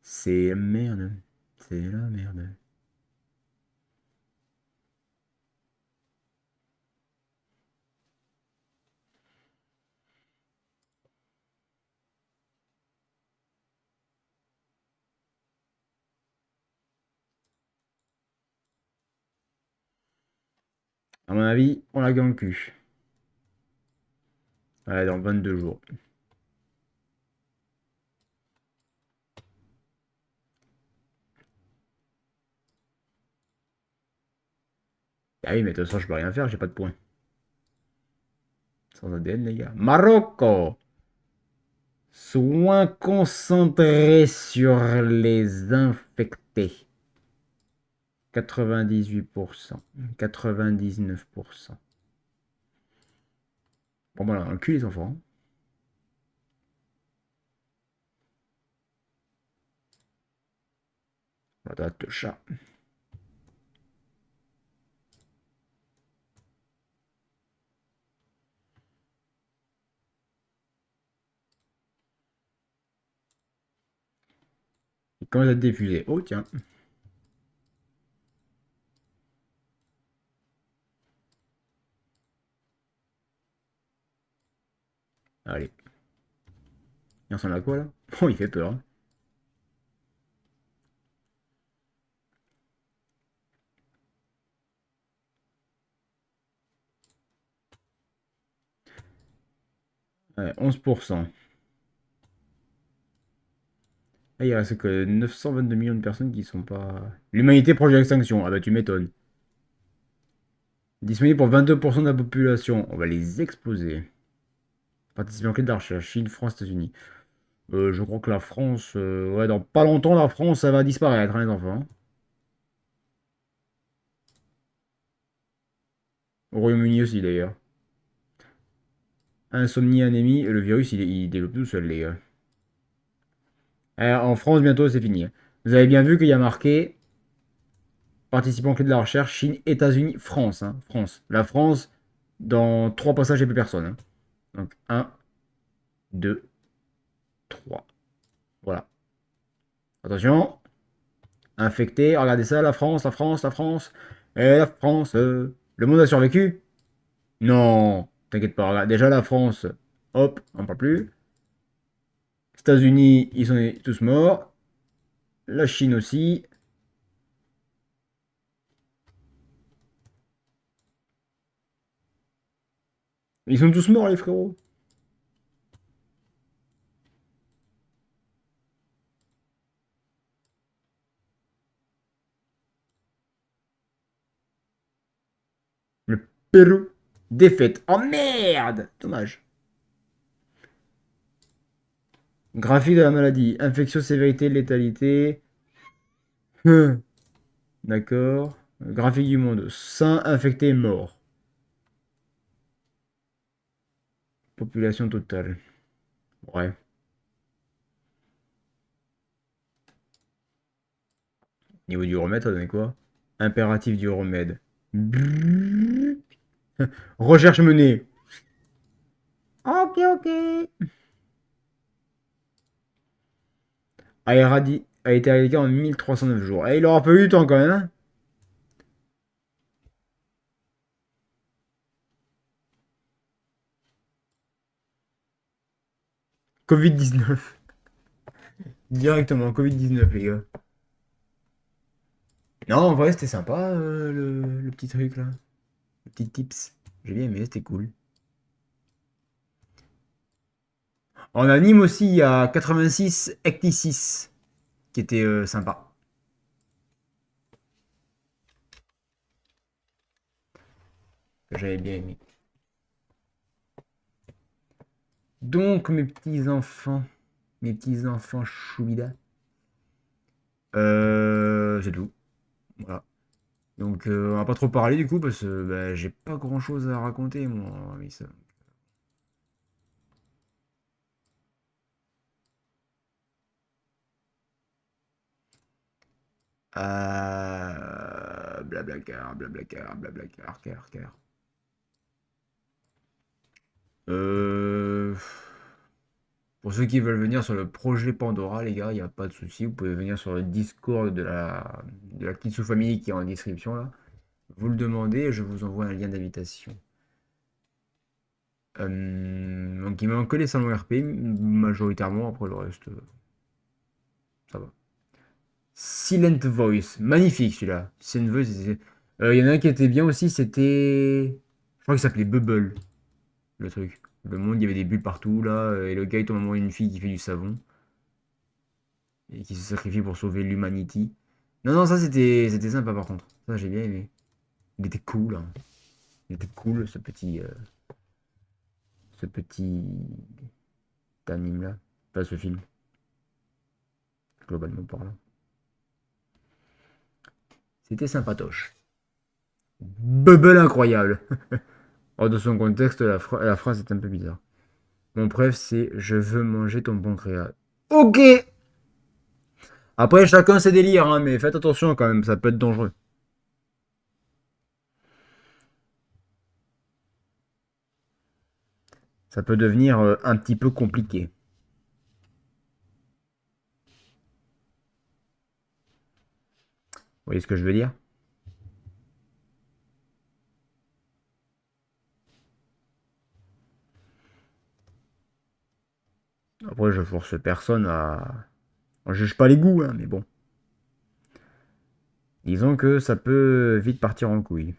C'est merde. C'est la merde. À mon avis, on la gagne cul. Ouais, dans 22 jours. Ah oui, mais de toute façon, je peux rien faire, j'ai pas de points. Sans ADN, les gars. Marocco! Soins concentrés sur les infectés. 98%. 99%. Bon, voilà, on le cul, les enfants. Patate de chat. Il commence à diffuser. Oh, tiens. Allez. Il ressemble à quoi, là? Oh, il fait peur. Hein. Ouais, 11%. Ah, il reste que 922 millions de personnes qui sont pas... L'humanité proche de l'extinction. Ah bah tu m'étonnes. Disponible pour 22% de la population. On va les exploser. Participants clés de la recherche. Chine, France, États-Unis. Je crois que la France... ouais, dans pas longtemps, la France, ça va disparaître, hein, les enfants. Au Royaume-Uni aussi, d'ailleurs. Insomnie, anémie, et le virus, il développe tout seul, les gars. En France, bientôt, c'est fini. Hein. Vous avez bien vu qu'il y a marqué participants clés de la recherche, Chine, États-Unis, France. Hein, France. La France, dans 3 passages, il n'y a plus personne. Hein. Donc, un, 2, 3. Voilà. Attention. Infecté. Regardez ça, la France, la France, la France. Et la France. Le monde a survécu? Non. T'inquiète pas. Regarde. Déjà, la France. Hop, on ne parle plus. États-Unis, ils sont tous morts. La Chine aussi. Ils sont tous morts, les frérots. Le Pérou. Défaite. Oh merde! Dommage. Graphique de la maladie. Infection, sévérité, létalité. Hum, D'accord. Graphique du monde. Saints infectés morts. Population totale. Ouais. Niveau du remède, ça donnait quoi? Impératif du remède. Brrr. Recherche menée. Ok, ok. A été éradiqué en 1309 jours. Et il aura pas eu du temps quand même, hein. Covid-19. Directement, Covid-19, les gars. Non, en vrai, c'était sympa, le petit truc, là. Le petit tips. J'ai bien aimé, c'était cool. En anime aussi, il y a 86 Ecti qui était sympa. Que j'avais bien aimé. Donc, mes petits enfants choubida, c'est tout. Voilà. Donc, on va pas trop parler du coup, parce que bah, j'ai pas grand chose à raconter, moi. Mais ça... Blablacar, blablacar, blablacar, car. Euh... Pour ceux qui veulent venir sur le projet Pandora, les gars, il n'y a pas de souci. Vous pouvez venir sur le Discord de la Kitsu Family qui est en description là. Vous le demandez et je vous envoie un lien d'invitation. Donc il manque que les salons RP majoritairement, après le reste, ça va. Silent Voice, magnifique celui-là. Silent Voice, il y en a un qui était bien aussi, c'était... Je crois qu'il s'appelait Bubble, le truc. Le monde, il y avait des bulles partout là, et le gars il tombe amoureux d'une fille qui fait du savon, et qui se sacrifie pour sauver l'humanity. Non, non, ça c'était sympa par contre. Ça j'ai bien aimé. Il était cool, hein. Il était cool ce petit anime là. Pas ce film, globalement parlant. C'était sympatoche. Bubble incroyable. Hors de son contexte, la phrase est un peu bizarre. Mon bref, c'est je veux manger ton pancréas. Ok. Après, chacun ses délires, hein, mais faites attention quand même, ça peut être dangereux. Ça peut devenir un petit peu compliqué. Vous voyez ce que je veux dire? Après, je force personne à... On juge pas les goûts, hein, mais bon. Disons que ça peut vite partir en couille.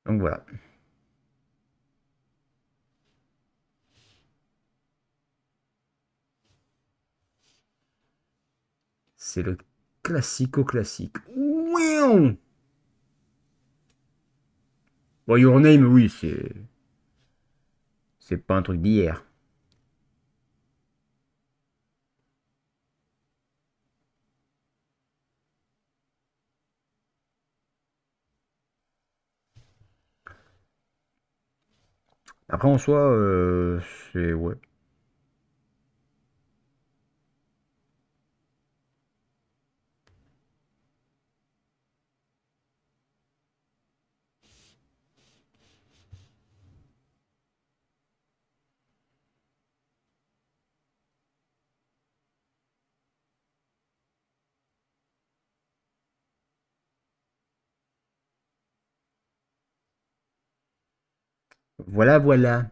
Donc voilà. C'est le classico-classique. Ouiou. Bon, Your Name, oui, c'est pas un truc d'hier. Après, en soi, c'est... Ouais. Voilà, voilà.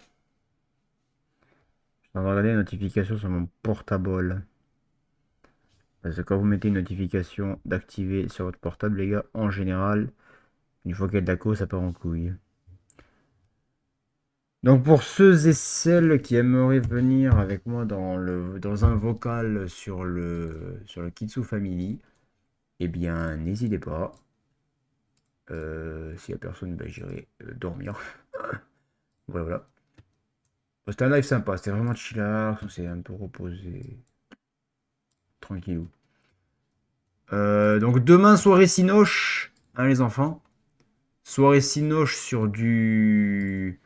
Je vais regarder les notifications sur mon portable. Parce que quand vous mettez une notification d'activer sur votre portable, les gars, en général, une fois qu'elle est d'accord, ça part en couille. Donc pour ceux et celles qui aimeraient venir avec moi dans un vocal sur le Kitsu Family, eh bien n'hésitez pas. S'il n'y a personne, ben, j'irai dormir. Voilà, voilà. C'était un live sympa, c'était vraiment chillard, on s'est un peu reposé. Tranquillou. Donc demain, soirée Cinoche, hein les enfants. Soirée Cinoche sur du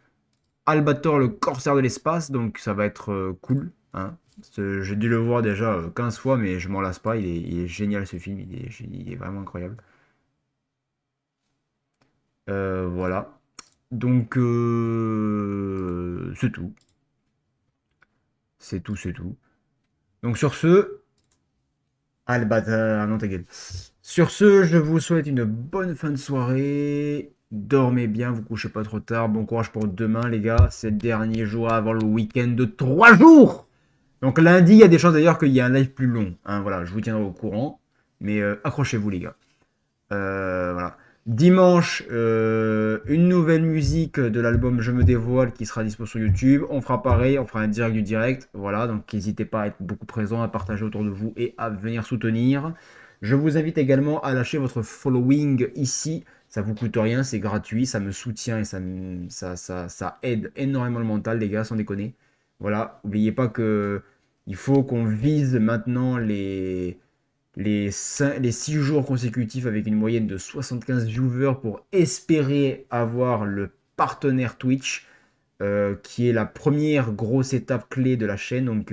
Albator, le corsaire de l'espace, donc ça va être cool. Hein. J'ai dû le voir déjà 15 fois, mais je m'en lasse pas. Il est génial ce film, il est vraiment incroyable. Voilà. Donc, c'est tout. C'est tout, c'est tout. Donc, sur ce. Ah, le bâtard, non, ta gueule. Sur ce, je vous souhaite une bonne fin de soirée. Dormez bien, vous couchez pas trop tard. Bon courage pour demain, les gars. C'est le dernier jour avant le week-end de 3 jours. Donc lundi, il y a des chances d'ailleurs qu'il y ait un live plus long. Hein, voilà, je vous tiendrai au courant. Mais accrochez-vous, les gars. Voilà. Dimanche, une nouvelle musique de l'album Je me dévoile qui sera dispo sur YouTube. On fera pareil, on fera un direct du direct. Voilà, donc n'hésitez pas à être beaucoup présent, à partager autour de vous et à venir soutenir. Je vous invite également à lâcher votre following ici. Ça vous coûte rien, c'est gratuit, ça me soutient et ça aide énormément le mental, les gars, sans déconner. Voilà, n'oubliez pas que il faut qu'on vise maintenant les 6 jours consécutifs avec une moyenne de 75 viewers pour espérer avoir le partenaire Twitch, qui est la première grosse étape clé de la chaîne. Donc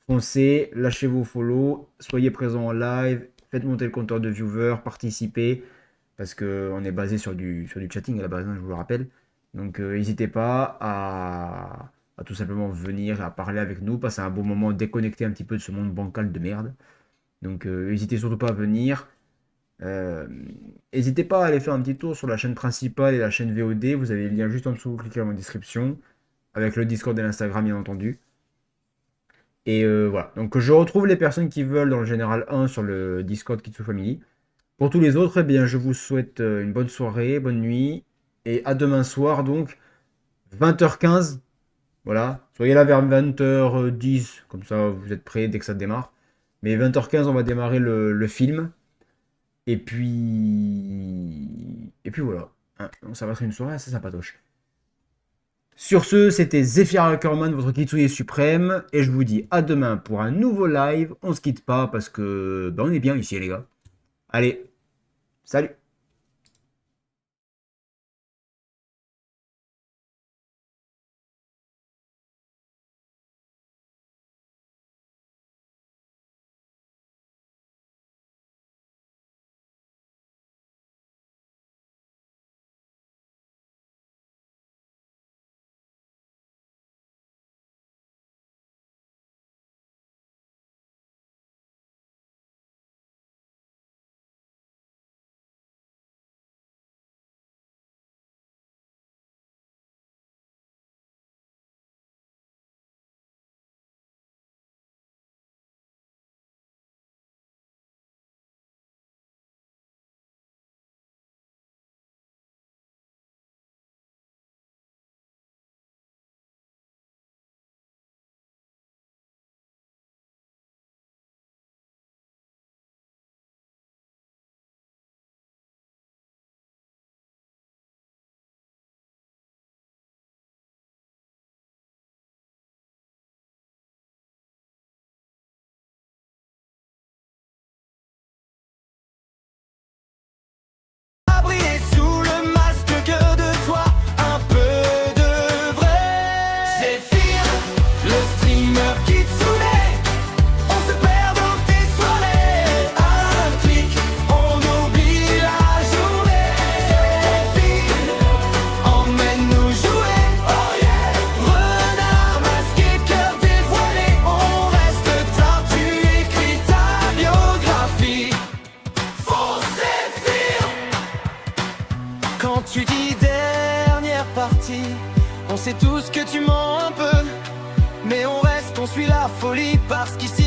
foncez, lâchez vos follow, soyez présents en live, faites monter le compteur de viewers, participez, parce qu'on est basé sur du chatting à la base, hein, je vous le rappelle. Donc n'hésitez pas à tout simplement venir et à parler avec nous, passer un bon moment, déconnecter un petit peu de ce monde bancal de merde. Donc n'hésitez surtout pas à venir. Euh, N'hésitez pas à aller faire un petit tour sur la chaîne principale et la chaîne VOD. Vous avez le lien juste en dessous, vous cliquez dans la description. Avec le Discord et l'Instagram, bien entendu. Et voilà. Donc je retrouve les personnes qui veulent dans le Général 1 sur le Discord Kitsu Family. Pour tous les autres, eh bien, je vous souhaite une bonne soirée, bonne nuit. Et à demain soir, donc, 20h15. Voilà. Soyez là vers 20h10. Comme ça, vous êtes prêts dès que ça démarre. Mais 20h15, on va démarrer le film. Et puis voilà. Hein, donc ça va être une soirée assez sympatoche. Sur ce, c'était Zephyr Ackerman, votre Kitsune suprême. Et je vous dis à demain pour un nouveau live. On se quitte pas parce que on est bien ici, les gars. Allez, salut! Briller sous le masque que de toi, un peu de vrai. Zéphyr, le streamer qui te saoulait, on se perd dans tes soirées. Un clic, on oublie la journée. Zéphyr, emmène-nous jouer. Oh yeah. Renard masqué, cœur dévoilé, on reste tortu, écrit ta biographie. Faux Zéphyr. Quand tu dis dernière partie, On sait tous que tu mens un peu, mais on reste, on suit la folie parce qu'ici